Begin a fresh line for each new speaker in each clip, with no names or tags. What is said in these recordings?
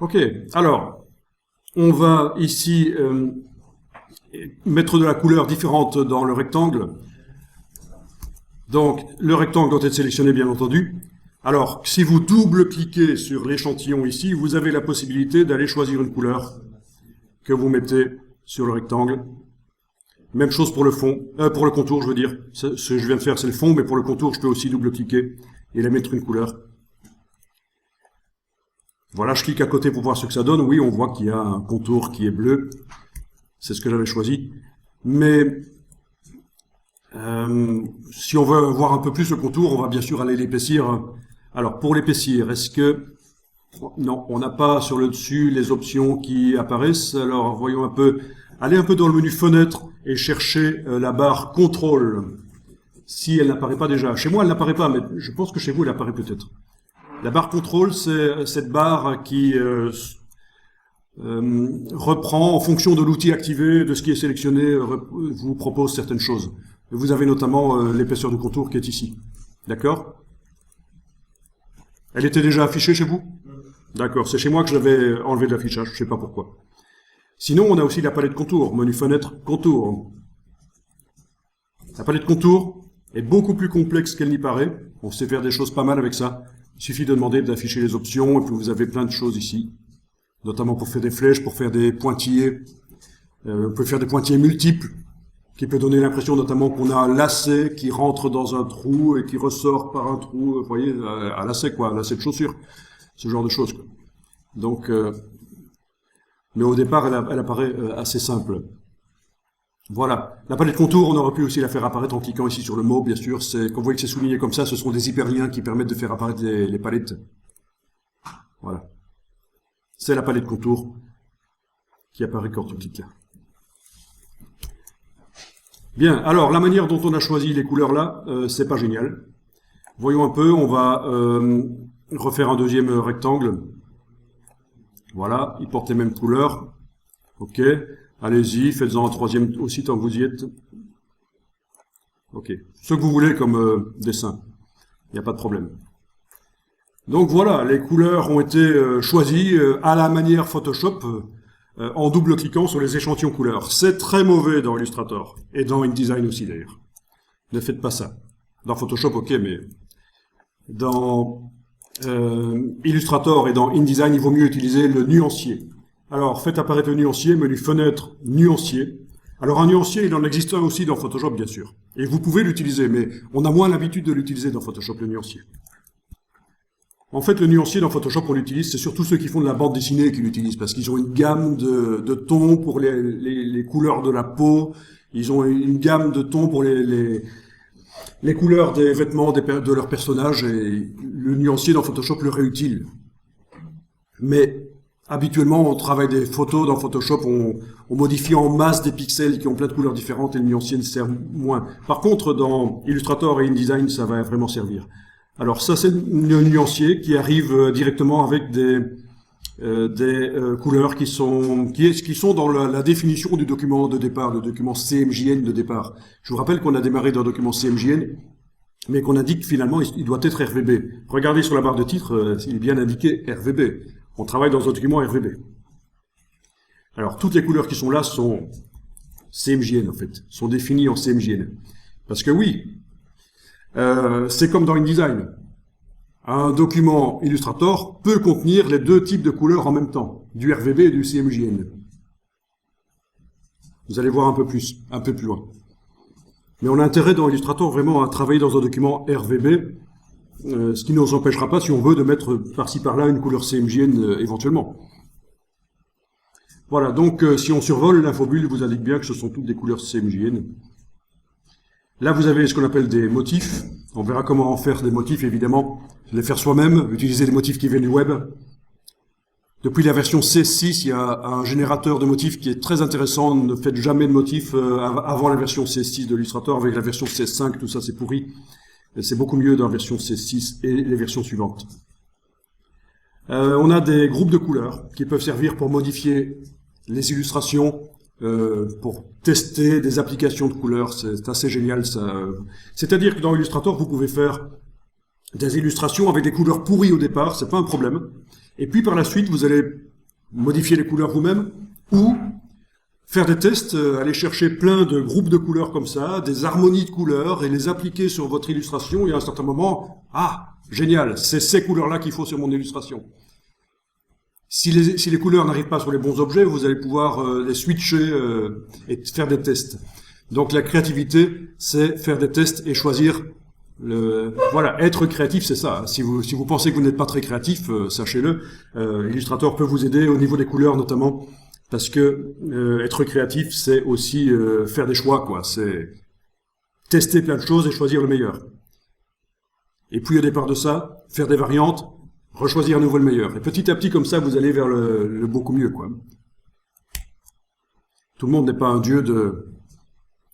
Ok, alors, on va ici mettre de la couleur différente dans le rectangle. Donc, le rectangle doit être sélectionné, bien entendu. Alors, si vous double-cliquez sur l'échantillon ici, vous avez la possibilité d'aller choisir une couleur que vous mettez sur le rectangle. Même chose pour le fond, pour le contour, je veux dire. Ce que je viens de faire, c'est le fond, mais pour le contour, je peux aussi double-cliquer et la mettre une couleur. Voilà, je clique à côté pour voir ce que ça donne. Oui, on voit qu'il y a un contour qui est bleu. C'est ce que j'avais choisi. Mais si on veut voir un peu plus le contour, on va bien sûr aller l'épaissir. Alors, pour l'épaissir, est-ce que... Non, on n'a pas sur le dessus les options qui apparaissent. Alors, voyons un peu... Allez un peu dans le menu fenêtre et cherchez la barre contrôle. Si elle n'apparaît pas déjà. Chez moi, elle n'apparaît pas, mais je pense que chez vous, elle apparaît peut-être. La barre contrôle, c'est cette barre qui reprend en fonction de l'outil activé, de ce qui est sélectionné, vous propose certaines choses. Et vous avez notamment l'épaisseur du contour qui est ici. D'accord? Elle était déjà affichée chez vous? D'accord, c'est chez moi que je l'avais enlevé de l'affichage, je ne sais pas pourquoi. Sinon, on a aussi la palette contour, menu fenêtre, contour. La palette contour est beaucoup plus complexe qu'elle n'y paraît. On sait faire des choses pas mal avec ça. Il suffit de demander d'afficher les options, et puis vous avez plein de choses ici. Notamment pour faire des flèches, pour faire des pointillés. On peut faire des pointillés multiples, qui peut donner l'impression notamment qu'on a un lacet qui rentre dans un trou et qui ressort par un trou, vous voyez, un lacet quoi, un lacet de chaussure. Ce genre de choses, quoi. Donc, mais au départ, elle apparaît assez simple. Voilà. La palette contour, on aurait pu aussi la faire apparaître en cliquant ici sur le mot, bien sûr. Quand vous voyez que c'est souligné comme ça, ce sont des hyperliens qui permettent de faire apparaître les palettes. Voilà. C'est la palette contour qui apparaît quand on clique là. Bien. Alors, la manière dont on a choisi les couleurs là, c'est pas génial. Voyons un peu. On va refaire un deuxième rectangle. Voilà. Il porte les mêmes couleurs. Ok. Allez-y, faites-en un troisième aussi tant que vous y êtes. Ok. Ce que vous voulez comme dessin. Il n'y a pas de problème. Donc voilà, les couleurs ont été choisies à la manière Photoshop en double-cliquant sur les échantillons couleurs. C'est très mauvais dans Illustrator. Et dans InDesign aussi d'ailleurs. Ne faites pas ça. Dans Photoshop, ok, mais dans Illustrator et dans InDesign, il vaut mieux utiliser le nuancier. Alors, faites apparaître le nuancier, menu fenêtre, nuancier. Alors, un nuancier, il en existe un aussi dans Photoshop, bien sûr. Et vous pouvez l'utiliser, mais on a moins l'habitude de l'utiliser dans Photoshop, le nuancier. En fait, le nuancier dans Photoshop, on l'utilise, c'est surtout ceux qui font de la bande dessinée qui l'utilisent, parce qu'ils ont une gamme de tons pour les couleurs de la peau, ils ont une gamme de tons pour les couleurs des vêtements de leurs personnages, et le nuancier dans Photoshop leur est utile. Mais habituellement, on travaille des photos dans Photoshop, on modifie en masse des pixels qui ont plein de couleurs différentes et le nuancier ne sert moins. Par contre, dans Illustrator et InDesign, ça va vraiment servir. Alors ça, c'est le nuancier qui arrive directement avec des couleurs qui sont dans la définition du document de départ, le document CMJN de départ. Je vous rappelle qu'on a démarré d'un document CMJN, mais qu'on indique finalement il doit être RVB. Regardez sur la barre de titre, il est bien indiqué RVB. On travaille dans un document RVB. Alors, toutes les couleurs qui sont là sont CMJN, en fait, sont définies en CMJN. Parce que oui, c'est comme dans InDesign. Un document Illustrator peut contenir les deux types de couleurs en même temps, du RVB et du CMJN. Vous allez voir un peu plus loin. Mais on a intérêt dans Illustrator vraiment à travailler dans un document RVB, ce qui ne nous empêchera pas, si on veut, de mettre par-ci par-là une couleur CMJN éventuellement. Voilà, donc si on survole, l'infobulle vous indique bien que ce sont toutes des couleurs CMJN. Là, vous avez ce qu'on appelle des motifs. On verra comment en faire des motifs, évidemment. Les faire soi-même, utiliser des motifs qui viennent du web. Depuis la version C6, il y a un générateur de motifs qui est très intéressant. Ne faites jamais de motifs avant la version C6 de Illustrator. Avec la version C5, tout ça, c'est pourri. C'est beaucoup mieux dans la version C6 et les versions suivantes. On a des groupes de couleurs qui peuvent servir pour modifier les illustrations, pour tester des applications de couleurs. C'est assez génial, ça. C'est-à-dire que dans Illustrator, vous pouvez faire des illustrations avec des couleurs pourries au départ, c'est pas un problème. Et puis par la suite, vous allez modifier les couleurs vous-même, ou faire des tests, aller chercher plein de groupes de couleurs comme ça, des harmonies de couleurs, et les appliquer sur votre illustration, et à un certain moment, ah, génial, c'est ces couleurs-là qu'il faut sur mon illustration. Si les couleurs n'arrivent pas sur les bons objets, vous allez pouvoir les switcher et faire des tests. Donc la créativité, c'est faire des tests et choisir voilà, être créatif, c'est ça. Si vous pensez que vous n'êtes pas très créatif, sachez-le. Illustrator peut vous aider au niveau des couleurs notamment, parce que être créatif, c'est aussi faire des choix, quoi. C'est tester plein de choses et choisir le meilleur. Et puis au départ de ça, faire des variantes, rechoisir à nouveau le meilleur. Et petit à petit, comme ça, vous allez vers le beaucoup mieux, quoi. Tout le monde n'est pas un dieu de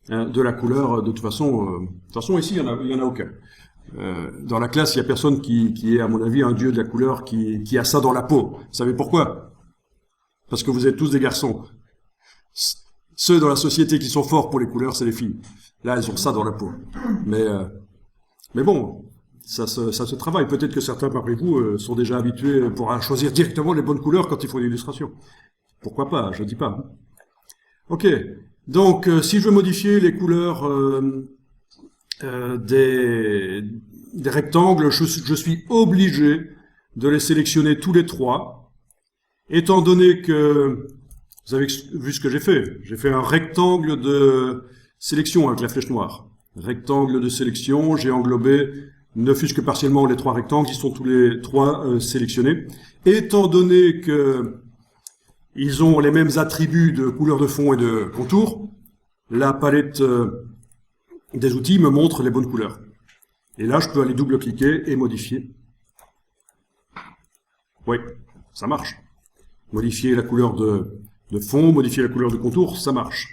la couleur. De toute façon, ici, il y en a aucun. Dans la classe, il y a personne qui est, à mon avis, un dieu de la couleur qui a ça dans la peau. Vous savez pourquoi? Parce que vous êtes tous des garçons. Ceux dans la société qui sont forts pour les couleurs, c'est les filles. Là, elles ont ça dans la peau. Mais bon, ça se travaille. Peut-être que certains parmi vous sont déjà habitués pour choisir directement les bonnes couleurs quand il faut une illustration. Pourquoi pas? Je dis pas. Ok. Donc, si je veux modifier les couleurs des rectangles, je suis obligé de les sélectionner tous les trois, étant donné que, vous avez vu ce que j'ai fait. J'ai fait un rectangle de sélection avec la flèche noire. Rectangle de sélection, j'ai englobé, ne fût-ce que partiellement, les trois rectangles, ils sont tous les trois sélectionnés. Étant donné que ils ont les mêmes attributs de couleur de fond et de contour, la palette des outils me montre les bonnes couleurs. Et là, je peux aller double-cliquer et modifier. Oui, ça marche. Modifier la couleur de fond, modifier la couleur de contour, ça marche.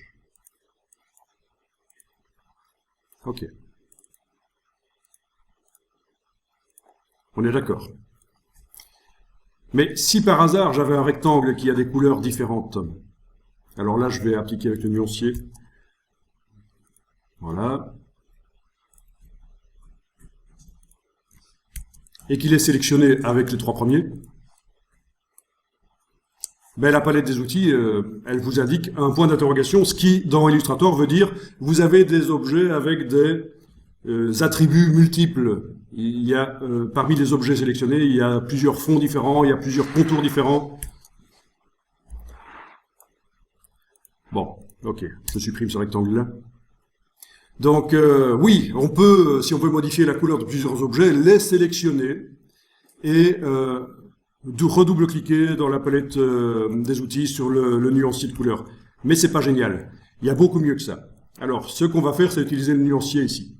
Ok. On est d'accord. Mais si par hasard j'avais un rectangle qui a des couleurs différentes, alors là je vais appliquer avec le nuancier. Voilà. Et qu'il est sélectionné avec les trois premiers, ben la palette des outils, elle vous indique un point d'interrogation, ce qui, dans Illustrator, veut dire vous avez des objets avec des attributs multiples. Il y a, parmi les objets sélectionnés, il y a plusieurs fonds différents, il y a plusieurs contours différents. Bon, ok, je supprime ce rectangle-là. Donc, oui, on peut, si on veut modifier la couleur de plusieurs objets, les sélectionner et redouble-cliquer dans la palette des outils sur le nuancier de couleur. Mais c'est pas génial. Il y a beaucoup mieux que ça. Alors, ce qu'on va faire, c'est utiliser le nuancier ici.